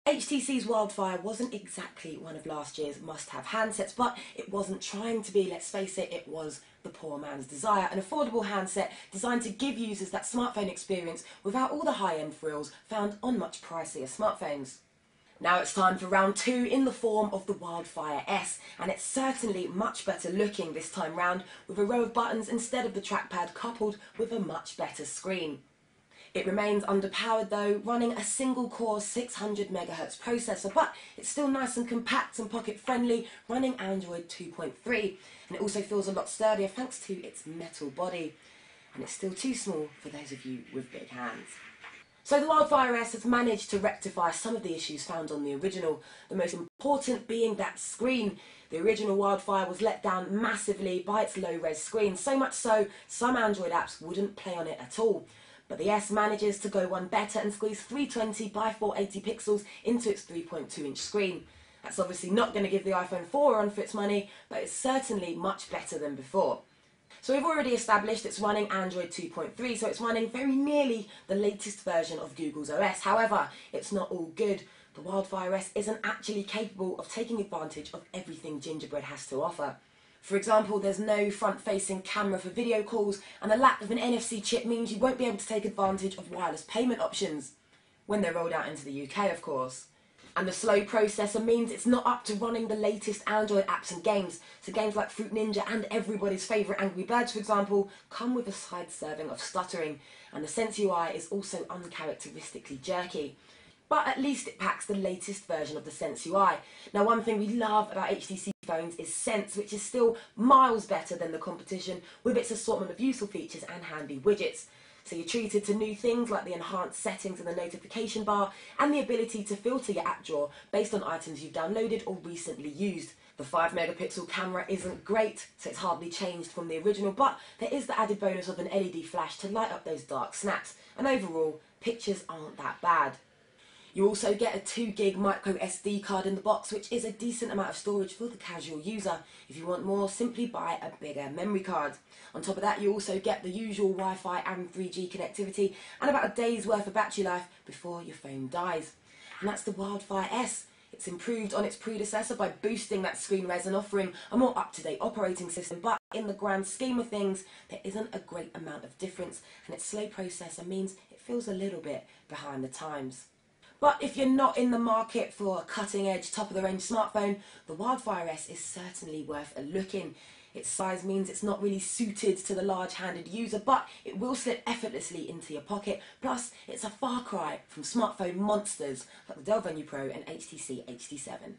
HTC's Wildfire wasn't exactly one of last year's must-have handsets, but it wasn't trying to be, let's face it, it was the poor man's desire. An affordable handset designed to give users that smartphone experience without all the high-end frills found on much pricier smartphones. Now it's time for round two in the form of the Wildfire S, and it's certainly much better looking this time round with a row of buttons instead of the trackpad coupled with a much better screen. It remains underpowered though, running a single core 600 MHz processor, but it's still nice and compact and pocket friendly, running Android 2.3, and it also feels a lot sturdier thanks to its metal body, and it's still too small for those of you with big hands. So the Wildfire S has managed to rectify some of the issues found on the original, the most important being that screen. The original Wildfire was let down massively by its low-res screen, so much so some Android apps wouldn't play on it at all. But the S manages to go one better and squeeze 320 by 480 pixels into its 3.2-inch screen. That's obviously not going to give the iPhone 4 a run for its money, but it's certainly much better than before. So we've already established it's running Android 2.3, so it's running very nearly the latest version of Google's OS. However, it's not all good. The Wildfire S isn't actually capable of taking advantage of everything Gingerbread has to offer. For example, there's no front-facing camera for video calls, and the lack of an NFC chip means you won't be able to take advantage of wireless payment options, when they're rolled out into the UK, of course. And the slow processor means it's not up to running the latest Android apps and games, so games like Fruit Ninja and everybody's favourite Angry Birds, for example, come with a side serving of stuttering, and the Sense UI is also uncharacteristically jerky. But at least it packs the latest version of the Sense UI. Now, one thing we love about HTC phones is Sense, which is still miles better than the competition with its assortment of useful features and handy widgets. So you're treated to new things like the enhanced settings in the notification bar and the ability to filter your app drawer based on items you've downloaded or recently used. The 5-megapixel camera isn't great, so it's hardly changed from the original, but there is the added bonus of an LED flash to light up those dark snaps, and overall, pictures aren't that bad. You also get a 2GB micro SD card in the box, which is a decent amount of storage for the casual user. If you want more, simply buy a bigger memory card. On top of that, you also get the usual Wi-Fi and 3G connectivity and about a day's worth of battery life before your phone dies. And that's the Wildfire S. It's improved on its predecessor by boosting that screen res and offering a more up-to-date operating system, but in the grand scheme of things, there isn't a great amount of difference, and its slow processor means it feels a little bit behind the times. But if you're not in the market for a cutting-edge, top-of-the-range smartphone, the Wildfire S is certainly worth a look in. Its size means it's not really suited to the large-handed user, but it will slip effortlessly into your pocket. Plus, it's a far cry from smartphone monsters like the Dell Venue Pro and HTC HD7.